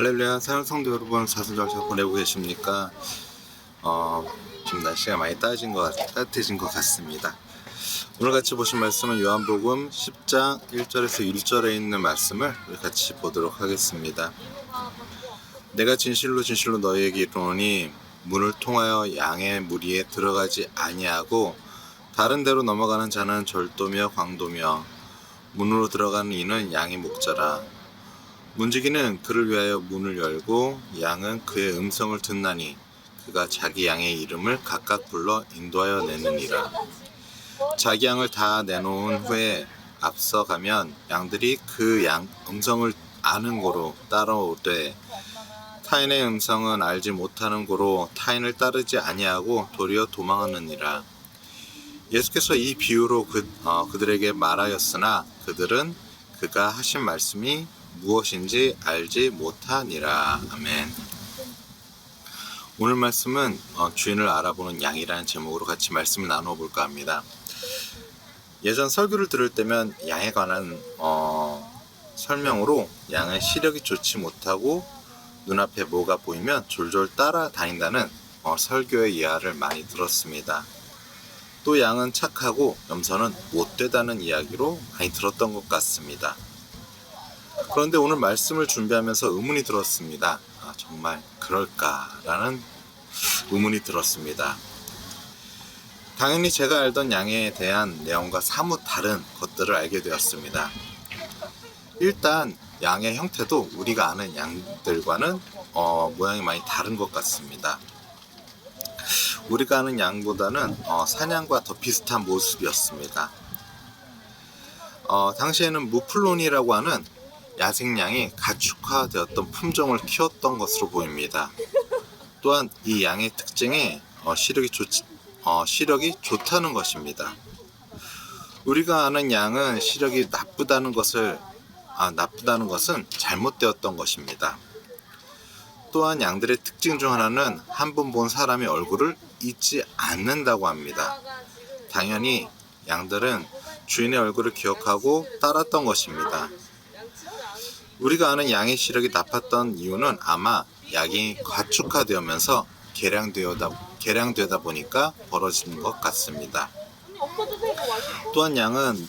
할렐루야. 사랑 성도 여러분, 사순절 잘 보내고 계십니까? 지금 날씨가 많이 따뜻해진 것 같습니다. 오늘 같이 보신 말씀은 요한복음 10장 1절에서 1절에 있는 말씀을 우리 같이 보도록 하겠습니다. 내가 진실로 진실로 너희에게 이르노니 문을 통하여 양의 무리에 들어가지 아니하고 다른 데로 넘어가는 자는 절도며 광도며 문으로 들어가는 이는 양의 목자라. 문지기는 그를 위하여 문을 열고 양은 그의 음성을 듣나니 그가 자기 양의 이름을 각각 불러 인도하여 내느니라. 자기 양을 다 내놓은 후에 앞서가면 양들이 그 양 음성을 아는 고로 따라오되 타인의 음성은 알지 못하는 고로 타인을 따르지 아니하고 도리어 도망하느니라. 예수께서 이 비유로 그들에게 말하였으나 그들은 그가 하신 말씀이 무엇인지 알지 못하니라. 아멘. 오늘 말씀은 주인을 알아보는 양이라는 제목으로 같이 말씀을 나누어 볼까 합니다. 예전 설교를 들을 때면 양에 관한 설명으로 양은 시력이 좋지 못하고 눈앞에 뭐가 보이면 졸졸 따라다닌다는 설교의 이야기를 많이 들었습니다. 또 양은 착하고 염소는 못되다는 이야기로 많이 들었던 것 같습니다. 그런데 오늘 말씀을 준비하면서 의문이 들었습니다. 정말 그럴까라는 의문이 들었습니다. 당연히 제가 알던 양에 대한 내용과 사뭇 다른 것들을 알게 되었습니다. 일단 양의 형태도 우리가 아는 양들과는 모양이 많이 다른 것 같습니다. 우리가 아는 양보다는 사냥과 더 비슷한 모습이었습니다. 당시에는 무플론이라고 하는 야생양이 가축화되었던 품종을 키웠던 것으로 보입니다. 또한 이 양의 특징이 시력이 좋다는 것입니다. 우리가 아는 양은 시력이 나쁘다는 것은 잘못되었던 것입니다. 또한 양들의 특징 중 하나는 한 번 본 사람의 얼굴을 잊지 않는다고 합니다. 당연히 양들은 주인의 얼굴을 기억하고 따랐던 것입니다. 우리가 아는 양의 시력이 나빴던 이유는 아마 양이 가축화되면서 개량되다 보니까 벌어진 것 같습니다. 또한 양은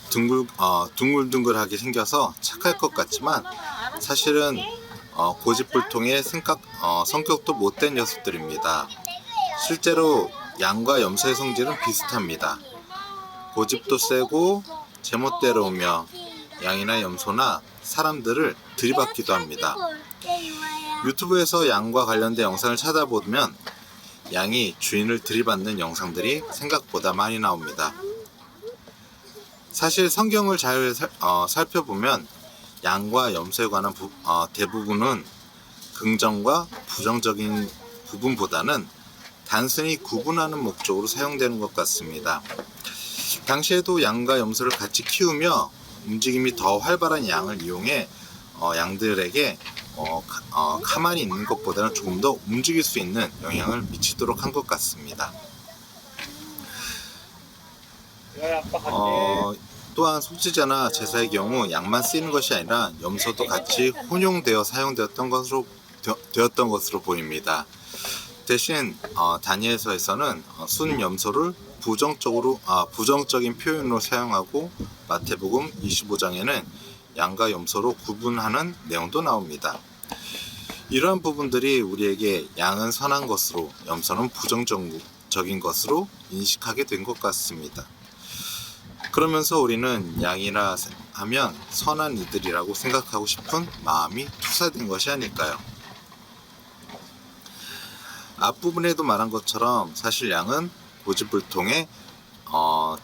둥글둥글하게 생겨서 착할 것 같지만 사실은 고집불통의 성격도 못된 녀석들입니다. 실제로 양과 염소의 성질은 비슷합니다. 고집도 세고 제멋대로우며 양이나 염소나 사람들을 들이받기도 합니다. 유튜브에서 양과 관련된 영상을 찾아보면 양이 주인을 들이받는 영상들이 생각보다 많이 나옵니다. 사실 성경을 잘 살펴보면 양과 염소에 관한 대부분은 긍정과 부정적인 부분보다는 단순히 구분하는 목적으로 사용되는 것 같습니다. 당시에도 양과 염소를 같이 키우며 움직임이 더 활발한 양을 이용해 양들에게 가만히 있는 것보다는 조금 더 움직일 수 있는 영향을 미치도록 한 것 같습니다. 또한 속죄제나 제사의 경우 양만 쓰이는 것이 아니라 염소도 같이 혼용되어 사용되었던 것으로 보입니다. 대신 다니엘서에서는 순 염소를 부정적인 표현으로 사용하고 마태복음 25장에는 양과 염소로 구분하는 내용도 나옵니다. 이러한 부분들이 우리에게 양은 선한 것으로 염소는 부정적인 것으로 인식하게 된 것 같습니다. 그러면서 우리는 양이라 하면 선한 이들이라고 생각하고 싶은 마음이 투사된 것이 아닐까요? 앞부분에도 말한 것처럼 사실 양은 고집불통의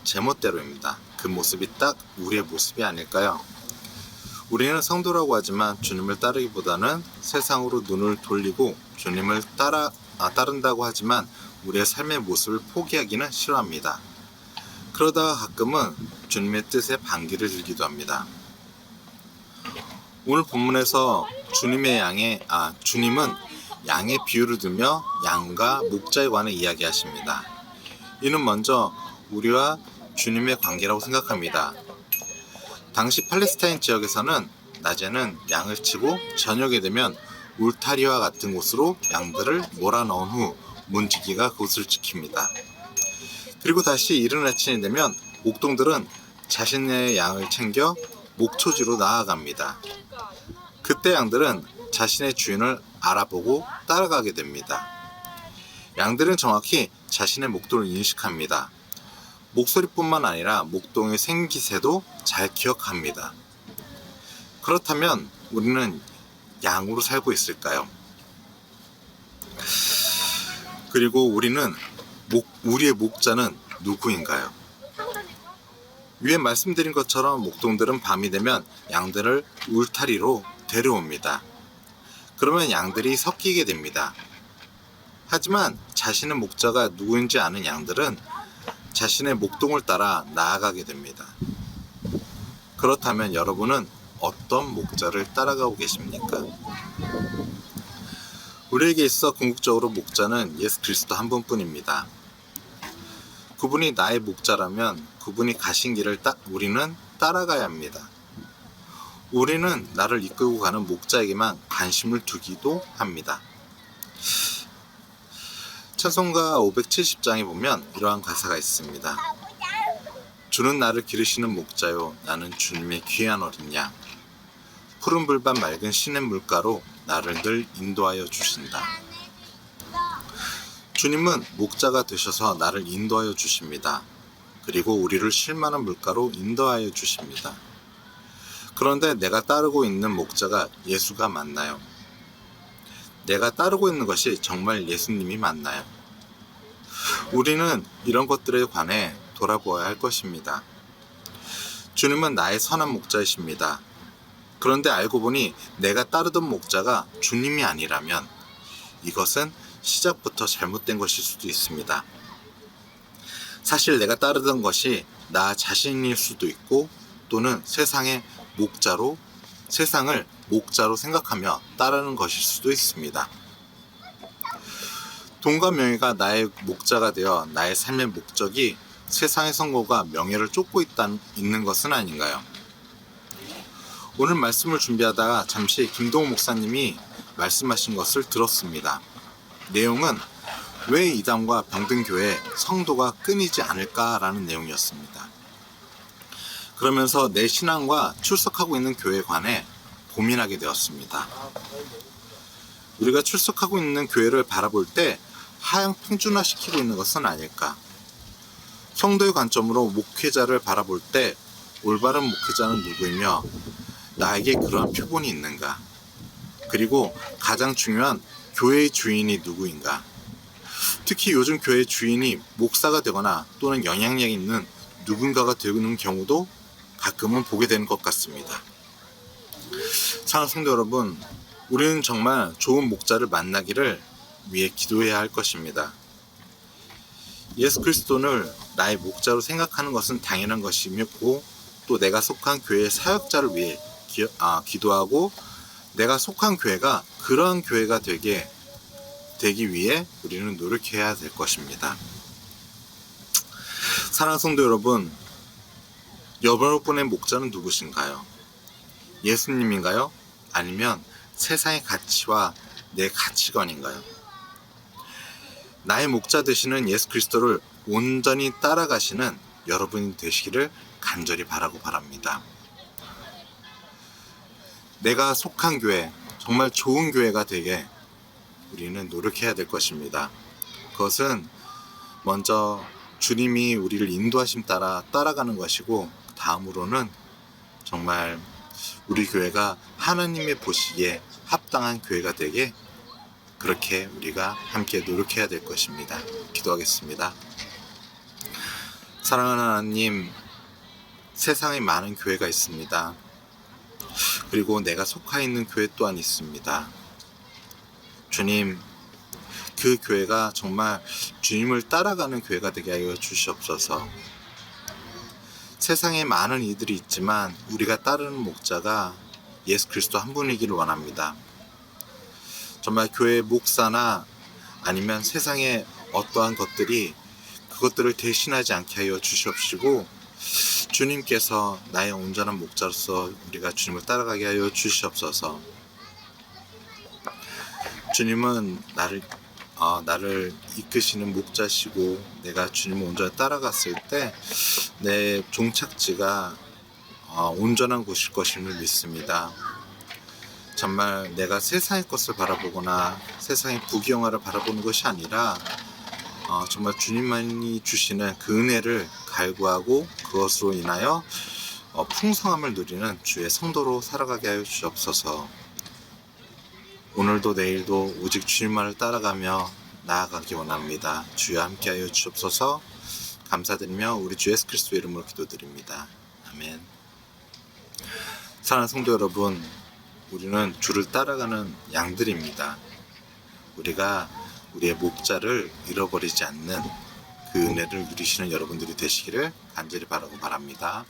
제멋대로입니다. 그 모습이 딱 우리의 모습이 아닐까요? 우리는 성도라고 하지만 주님을 따르기보다는 세상으로 눈을 돌리고 주님을 따른다고 하지만 우리의 삶의 모습을 포기하기는 싫어합니다. 그러다가 가끔은 주님의 뜻에 반기를 들기도 합니다. 오늘 본문에서 주님은 양의 비유를 들며 양과 목자에 관해 이야기하십니다. 이는 먼저 우리와 주님의 관계라고 생각합니다. 당시 팔레스타인 지역에서는 낮에는 양을 치고 저녁이 되면 울타리와 같은 곳으로 양들을 몰아넣은 후 문지기가 그곳을 지킵니다. 그리고 다시 이른 아침이 되면 목동들은 자신의 양을 챙겨 목초지로 나아갑니다. 그때 양들은 자신의 주인을 알아보고 따라가게 됩니다. 양들은 정확히 자신의 목동을 인식합니다. 목소리뿐만 아니라 목동의 생기새도 잘 기억합니다. 그렇다면 우리는 양으로 살고 있을까요? 그리고 우리의 목자는 누구인가요? 위에 말씀드린 것처럼 목동들은 밤이 되면 양들을 울타리로 데려옵니다. 그러면 양들이 섞이게 됩니다. 하지만 자신의 목자가 누구인지 아는 양들은 자신의 목동을 따라 나아가게 됩니다. 그렇다면 여러분은 어떤 목자를 따라가고 계십니까? 우리에게 있어 궁극적으로 목자는 예수 그리스도 한 분뿐입니다. 그분이 나의 목자라면 그분이 가신 길을 우리는 따라가야 합니다. 우리는 나를 이끌고 가는 목자에게만 관심을 두기도 합니다. 찬송가 570장에 보면 이러한 가사가 있습니다. 주는 나를 기르시는 목자요, 나는 주님의 귀한 어린 양. 푸른 불밭 맑은 시냇물가로 나를 늘 인도하여 주신다. 주님은 목자가 되셔서 나를 인도하여 주십니다. 그리고 우리를 쉴만한 물가로 인도하여 주십니다. 그런데 내가 따르고 있는 목자가 예수가 맞나요? 내가 따르고 있는 것이 정말 예수님이 맞나요? 우리는 이런 것들에 관해 돌아보아야 할 것입니다. 주님은 나의 선한 목자이십니다. 그런데 알고 보니 내가 따르던 목자가 주님이 아니라면 이것은 시작부터 잘못된 것일 수도 있습니다. 사실 내가 따르던 것이 나 자신일 수도 있고 또는 세상을 목자로 생각하며 따르는 것일 수도 있습니다. 돈과 명예가 나의 목자가 되어 나의 삶의 목적이 세상의 성공과 명예를 쫓고 있는 것은 아닌가요? 오늘 말씀을 준비하다가 잠시 김동호 목사님이 말씀하신 것을 들었습니다. 내용은 왜 이단과 병든 교회 성도가 끊이지 않을까라는 내용이었습니다. 그러면서 내 신앙과 출석하고 있는 교회에 관해 고민하게 되었습니다. 우리가 출석하고 있는 교회를 바라볼 때 하향 평준화시키고 있는 것은 아닐까? 성도의 관점으로 목회자를 바라볼 때 올바른 목회자는 누구이며 나에게 그러한 표본이 있는가? 그리고 가장 중요한 교회의 주인이 누구인가? 특히 요즘 교회 주인이 목사가 되거나 또는 영향력 있는 누군가가 되는 경우도 가끔은 보게 되는 것 같습니다. 사랑하는 성도 여러분, 우리는 정말 좋은 목자를 만나기를 위해 기도해야 할 것입니다. 예수 그리스도를 나의 목자로 생각하는 것은 당연한 것이고 또 내가 속한 교회의 사역자를 위해 기도하고 내가 속한 교회가 그러한 교회가 되기 위해 우리는 노력해야 될 것입니다. 사랑하는 성도 여러분, 여러분의 목자는 누구신가요? 예수님인가요? 아니면 세상의 가치와 내 가치관인가요? 나의 목자 되시는 예수 그리스도를 온전히 따라가시는 여러분이 되시기를 간절히 바라고 바랍니다. 내가 속한 교회, 정말 좋은 교회가 되게 우리는 노력해야 될 것입니다. 그것은 먼저 주님이 우리를 인도하심 따라 따라가는 것이고 다음으로는 정말 우리 교회가 하나님의 보시기에 합당한 교회가 되게 그렇게 우리가 함께 노력해야 될 것입니다. 기도하겠습니다. 사랑하는 하나님, 세상에 많은 교회가 있습니다. 그리고 내가 속해 있는 교회 또한 있습니다. 주님, 그 교회가 정말 주님을 따라가는 교회가 되게 하여 주시옵소서. 세상에 많은 이들이 있지만 우리가 따르는 목자가 예수 그리스도 한 분이기를 원합니다. 정말 교회 목사나 아니면 세상의 어떠한 것들이 그것들을 대신하지 않게 하여 주시옵시고 주님께서 나의 온전한 목자로서 우리가 주님을 따라가게 하여 주시옵소서. 주님은 나를 이끄시는 목자시고 내가 주님을 온전히 따라갔을 때 내 종착지가 온전한 곳일 것임을 믿습니다. 정말 내가 세상의 것을 바라보거나 세상의 부귀영화를 바라보는 것이 아니라 정말 주님만이 주시는 그 은혜를 갈구하고 그것으로 인하여 풍성함을 누리는 주의 성도로 살아가게 하여 주옵소서. 오늘도 내일도 오직 주님만을 따라가며 나아가기 원합니다. 주여 함께하여 주옵소서. 감사드리며 우리 주 예수 그리스도의 이름으로 기도드립니다. 아멘. 사랑하는 성도 여러분, 우리는 주를 따라가는 양들입니다. 우리가 우리의 목자를 잃어버리지 않는 그 은혜를 누리시는 여러분들이 되시기를 간절히 바라고 바랍니다.